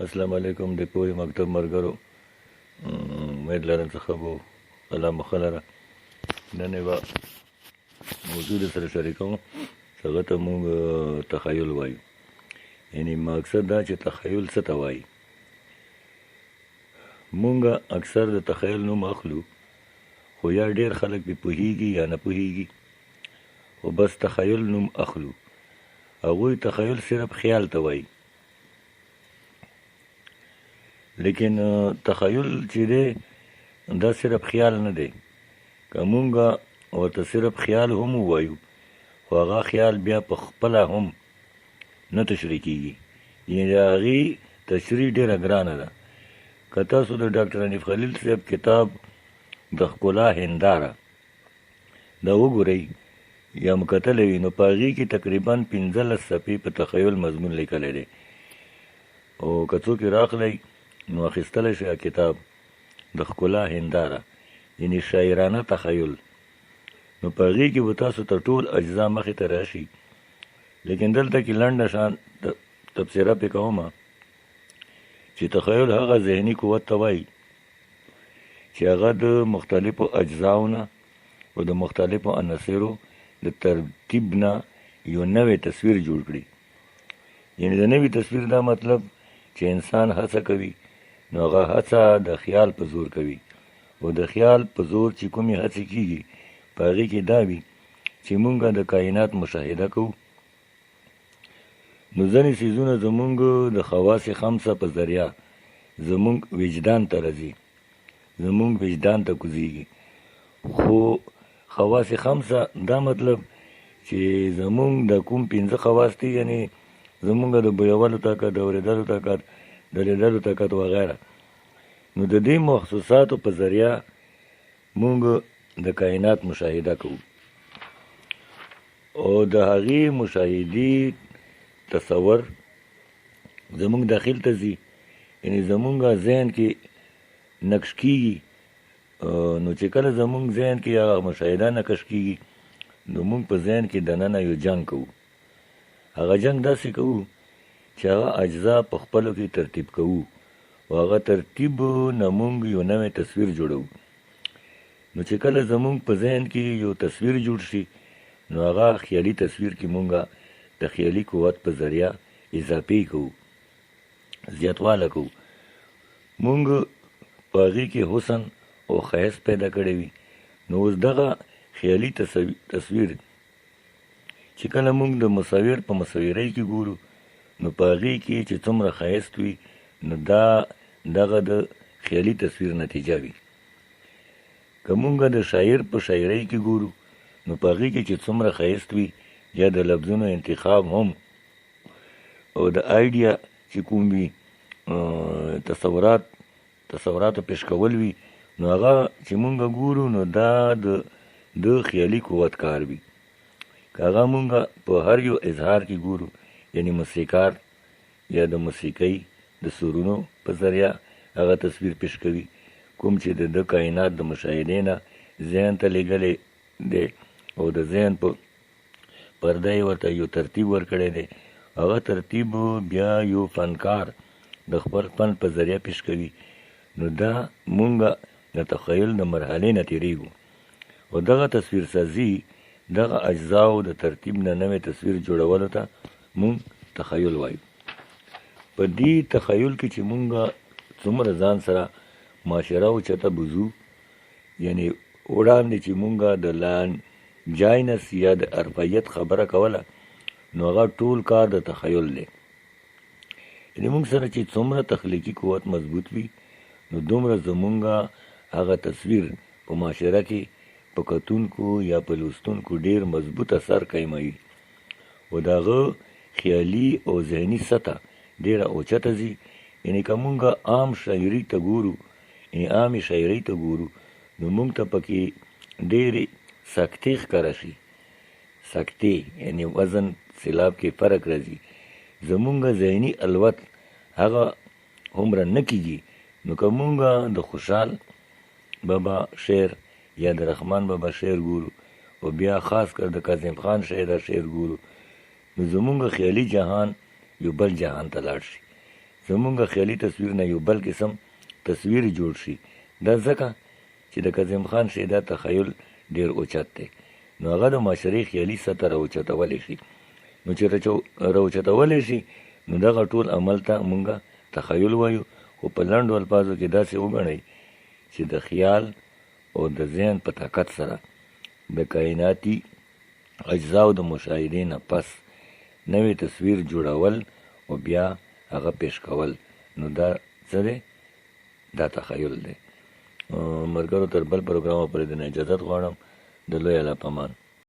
السلام علیکم د پوهې مکتب ملګرو، امید لرم څه ښه به الله مو ښه لره. نن یوه موضوع در سره شریکوم چې هغه ته موږ تخیل وایو. یعنې مقصد دا چې تخیل څه ته وایي. موږ اکثر د تخیل نوم اخلو، خو یا ډېر خلک پې پوهېږي یا نه پوهېږي، خو بس تخیل نوم اخلو. هغوی تخیل صرف خیال ته وایي. لیکن تخیل چې دی دا صرف خیال نه دی. که مونږ ورته صرف خیال هم ووایو، خو هغه خیال بیا په خپله هم نه تشریح کېږي. یعنې د هغې تشریح ډېره ګرانه ده. که تاسو د ډاکټر حنیف خلیل صاحب کتاب د ښکلا هنداره دا وګورئ یا مو کتلی وي، نو په هغې کې تقریبا 15 صفحې په تخیل مضمون لیکلی دی. او که څوک یې راخلی نو اخیستلی شي کتاب د ښکلا هنداره، یعنې شاعرانه تخیل. نو په هغې کې به تاسو ته ټول اجزا مخې ته راشي. لیکن دلته کې لنډه شان تبصره پې کومه چې تخیل هغه ذهني قوت ته وایي چې هغه د مختلفو اجزاو نه او د مختلفو عناصرو د ترتیب نه یو نوی تصویر جوړ کړي. یعنې د نوي تصویر دا مطلب چې انسان هڅه کوي، نو هغه هڅه د خیال په زور کوي. او د خیال په زور چې کومې هڅې کېږي، په هغې کې دا وي چې مونږ د کائنات مشاهده کوو. نو ځینې څیزونه زمونږ د خواص خمسه په ذریعه زمونږ وجدان ته راځي، زمونږ وجدان ته کوزیږي. خو خواص خمسه دا مطلب چې زمونږ د کوم 15 خواص دي، یعنې زمونږ د بویولو طاقت، د اورېدلو طاقت، د لیدلو طاقت وغیره. نو د دې محسوساتو په ذریعه مونږ د کائنات مشاهده کوو، او د هغې مشاهدې تصور زمونږ داخل ته ځي. یعنې زمونږ ذهن کې نقش کېږي. نو چې کله زمونږ ذهن کې هغه مشاهده نقش کېږي، نو مونږ په ذهن کې دننه یو جنګ کوو. هغه جنګ داسې کوو چې هغه اجزا په خپلو کې ترتیب کوو، او هغه ترتیب نه مونږ یو نوی تصویر جوړوو. نو چې کله زمونږ په ذهن کې یو تصویر جوړ شي، نو هغه خیالي تصویر کې مونږ د خیالي قوت په ذریعه اضافه کوو، زیاتواله کوو. مونږ په هغې کې حسن او ښایست پیدا کړی وي. نو اوس دغه خیالي تصویر چې کله مونږ د مصور په مصویرۍ کې ګورو، نو په هغې کې چې څومره ښایست وي، نو دغه د خیالي تصویر نتیجه وي. که مونږ د شاعر په شاعرۍ کې ګورو، نو په هغې کې چې څومره ښایست وي، یا د لفظونو انتخاب هم او د آیډیا چې کوم وي، تصوراتو پیش کول وي، نو هغه چې مونږ ګورو، نو دا د خیالي قوت کار وي. که هغه مونږ په هر یو اظهار کې ګورو، یعنی موسیقار یا د موسیقۍ د سورونو په ذریعه هغه تصویر پیش کوي، کوم چې د کائنات د مشاهدې نه ذهن ته لیږلی دی، او د ذهن په پرده یې ورته یو ترتیب ورکړی دی. هغه ترتیب بیا یو فنکار د خپل فن په ذریعه پیش کوي. نو دا مونږ د تخیل د مرحلې نه تېرېږو، او دغه تصویر سازي دغه اجزاو د ترتیب نه نوی تصویر جوړولو ته مونږ تخیل وایو. په دې تخیل کې چې مونږ څومره ځان سره معاشره اوچته بوځو، یعنې وړاندې چې مونږ د لانجاینس یا د ارفعیت خبره کوله، نو هغه ټول کار د تخیل دی. یعنې مونږ سره چې څومره تخلیقي قوت مضبوط وي، نو دومره زمونږ هغه تصویر په معاشره کې په کتونکو یا په لوستونکو ډېر مضبوط اثر قایموي، او د هغه خیالي او ذهني سطح ډېره اوچته ځي. یعنې که مونږ عام شاعري ته ګورو، یعنې عامې شاعرۍ ته ګورو، نو مونږ ته پکې ډېرې سختې ښکاره شي. سختې یعنې وزن سېلاب کې فرق راځي. زمونږ ذهني الوت هغه هومره نه کېږي. نو که مونږ د خوشحال بابا شعر یا د رحمان بابا شعر ګورو، او بیا خاص کر د کاظم خان شعر ګورو، نو زمونږ خیالي جهان یو بل جهان ته لاړ شي. زمونږ خیالي تصویر نه یو بل قسم تصویر جوړ شي. دا ځکه چې د کاظم خان شي دا تخیل ډیر اوچت دی، نو هغه د معاشرې خیالي سطح راوچتولی شي. نو چې راوچتولی شي نو دغه ټول عمل ته مونږه تخیل وایو. خو په لنډو الفاظو کې داسې وګڼئ چې د خیال او د ذهن په طاقت سره د کائناتي اجزاو د مشاهدې نه پس نوې تصویر جوړول او بیا هغه پیش کول، نو دا څه دی؟ دا تخیل دی. ملګرو تر بل پروګرامه پورې د اجازت غواړم. د لوی الله په امان.